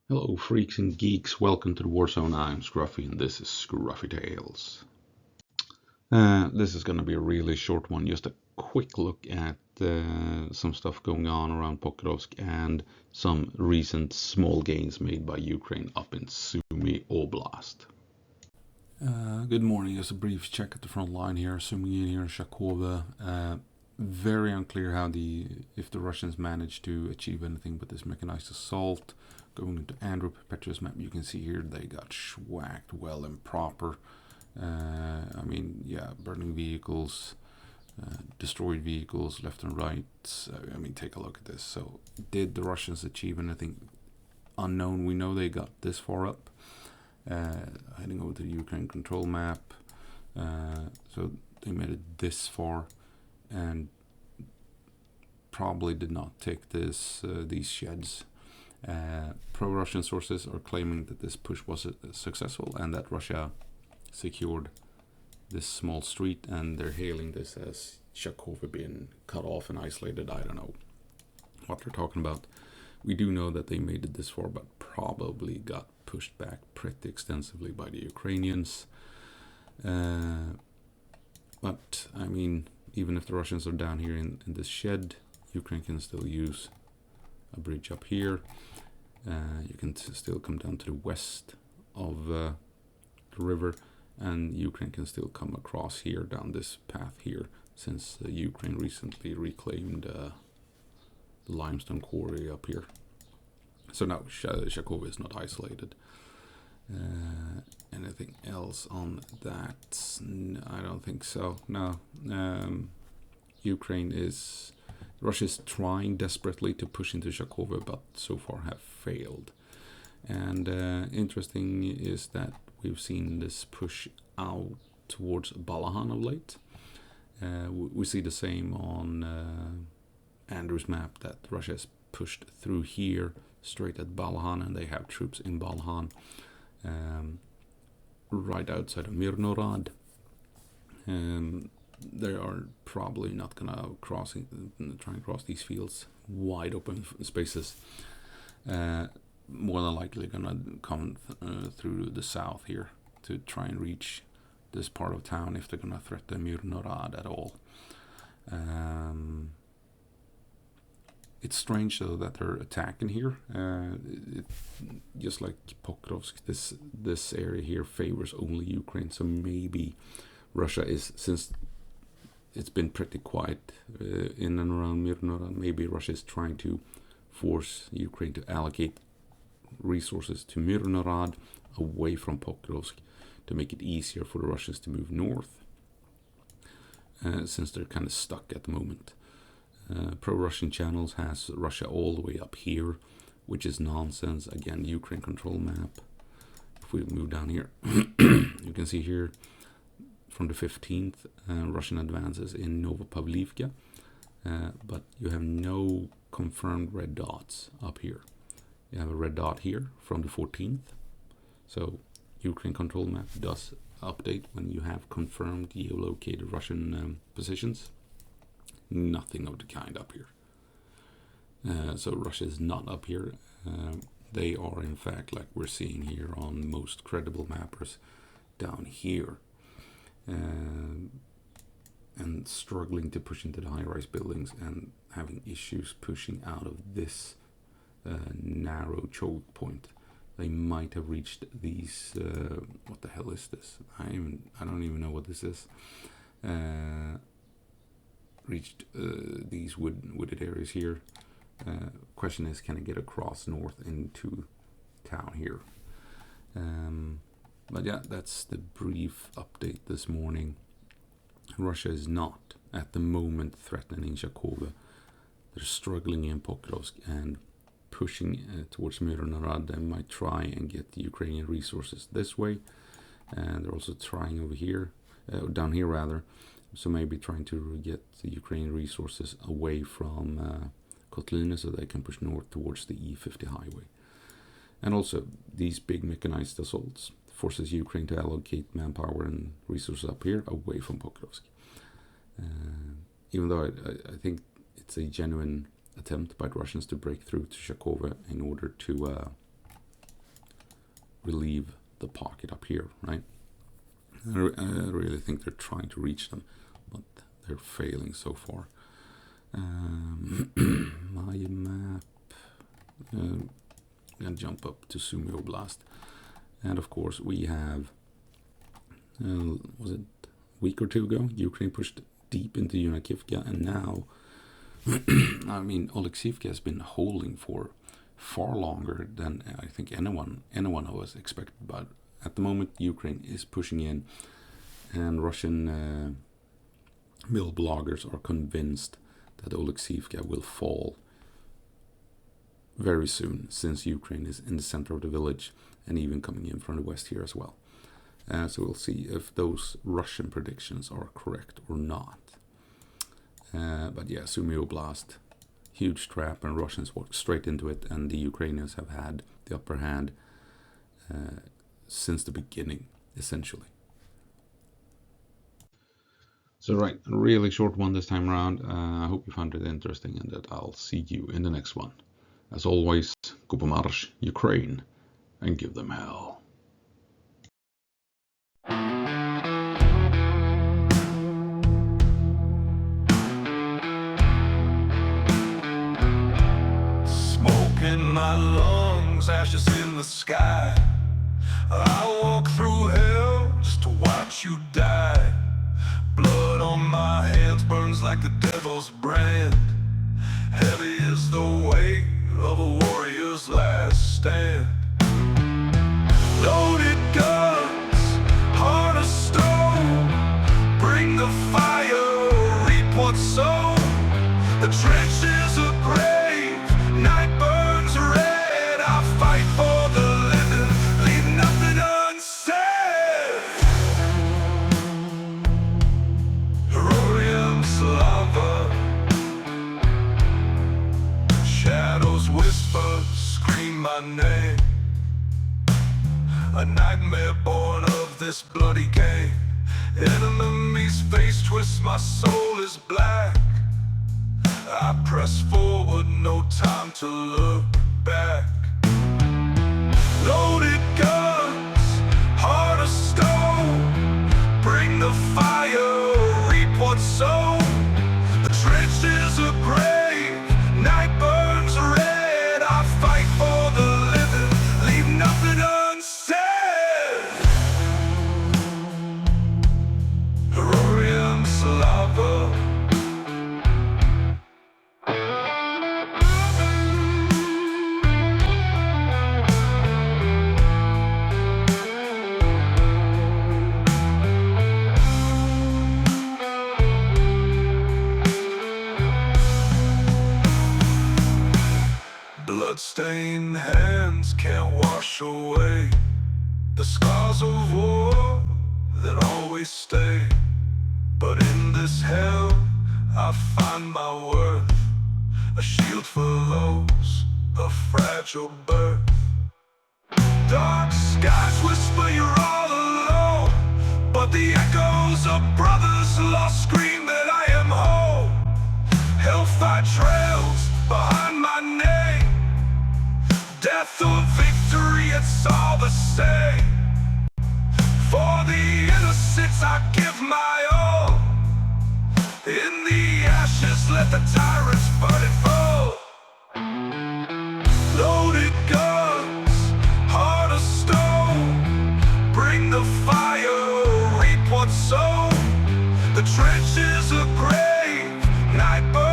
Hello, freaks and geeks. Welcome to the Warzone. I'm Scruffy, and this is Skruffytalez. This is going to be a really short one. Just a quick look at some stuff going on around Pokrovsk and some recent small gains made by Ukraine up in Sumy Oblast. Good morning. Just a brief check at the front line here. Sumi in here in Shakovka. Very unclear if the Russians managed to achieve anything with this mechanized assault. Going into Andrew Petrus map, you can see here they got schwacked well and proper. Burning vehicles, destroyed vehicles left and right. Take a look at this. So, did the Russians achieve anything? Unknown. We know they got this far up. Heading over to the Ukraine control map. So they made it this far, and probably did not take these sheds. Pro-Russian sources are claiming that this push was successful and that Russia secured this small street, and they're hailing this as Shakovka being cut off and isolated. I don't know what they're talking about. We do know that they made it this far, but probably got pushed back pretty extensively by the Ukrainians. But even if the Russians are down here in this shed, Ukraine can still use a bridge up here. You can still come down to the west of the river, and Ukraine can still come across here down this path here, since Ukraine recently reclaimed the limestone quarry up here. So now Shakovka is not isolated. Anything else on that? I don't think so. No. Russia is trying desperately to push into Shakovka, but so far have failed. And interesting is that we've seen this push out towards Balahan of late. We see the same on Andrew's map, that Russia has pushed through here straight at Balahan, and they have troops in Balahan, right outside of Mirnorad. They are probably not gonna try and cross these fields, wide open spaces. More than likely gonna come through the south here to try and reach this part of town, if they're gonna threaten Mirnorad at all. It's strange though that they're attacking here. Just like Pokrovsk, this area here favors only Ukraine. So maybe Russia is, since it's been pretty quiet in and around Mirnorad, maybe Russia is trying to force Ukraine to allocate resources to Mirnorad away from Pokrovsk to make it easier for the Russians to move north, since they're kind of stuck at the moment. Pro-Russian channels has Russia all the way up here, which is nonsense. Again, Ukraine control map. If we move down here, you can see here from the 15th, Russian advances in Novopavlivka, but you have no confirmed red dots up here. You have a red dot here from the 14th. So Ukraine control map does update when you have confirmed geolocated Russian positions. Nothing of the kind up here. So Russia is not up here. They are, in fact, like we're seeing here on most credible mappers, down here. And struggling to push into the high-rise buildings and having issues pushing out of this narrow choke point. They might have reached these. What the hell is this? I don't even know what this is. Reached these wooded areas here. Question is, can I get across north into town here? But yeah, that's the brief update this morning. Russia is not at the moment threatening Shakovka. They're struggling in Pokrovsk and pushing towards Mirnorad. They might try and get the Ukrainian resources this way, and they're also trying over here, down here rather. So maybe trying to get the Ukrainian resources away from Kotlina so they can push north towards the E50 highway. And also, these big mechanized assaults forces Ukraine to allocate manpower and resources up here away from Pokrovsk. Even though I think it's a genuine attempt by the Russians to break through to Shakovka in order to relieve the pocket up here, right? I really think they're trying to reach them, but they're failing so far. My map. I'm gonna jump up to Sumy Oblast, and of course we have. Was it a week or two ago? Ukraine pushed deep into Yunakivka, and now, I mean, Oleksivka has been holding for far longer than I think anyone of us expected. But at the moment, Ukraine is pushing in, and Russian mill bloggers are convinced that Oleksivka will fall very soon, since Ukraine is in the center of the village and even coming in from the west here as well. So we'll see if those Russian predictions are correct or not. But yeah, Sumy Oblast, huge trap, and Russians walked straight into it, and the Ukrainians have had the upper hand since the beginning, essentially. So right, a really short one this time around. I hope you found it interesting, and that I'll see you in the next one. As always, go på marsch, Ukraine, and give them hell. In my lungs, ashes in the sky. I walk through hell just to watch you die. Blood on my hands burns like the devil's brand. Heavy is the weight of a warrior's last stand. Loaded guns, heart of stone. Bring the fire, reap what's sown. The trenches are grave, night burns red. I fight for the living, leave nothing unsaid. Heroium slava. Shadows whisper, scream my name. A nightmare born of this bloody game. Enemy's face twists, my soul is black. I press forward, no time to look back. Loaded guns, heart of stone. Bring the fire, reap what's sown. The trenches are grave, night burns red. I fight for the living, leave nothing unsaid. Heroium slava. Bloodstained hands can't wash away the scars of war that always stay. But in this hell, I find my worth, a shield for those of fragile birth. Dark skies whisper you're all alone, but the echoes of brothers lost scream that I am home. Hellfire trails behind my name. Death or victory, it's all the same. For the innocents I give my all. In the ashes let the tyrants burn it full. Loaded guns, heart of stone. Bring the fire, reap what's sown. The trenches are grave, night burns.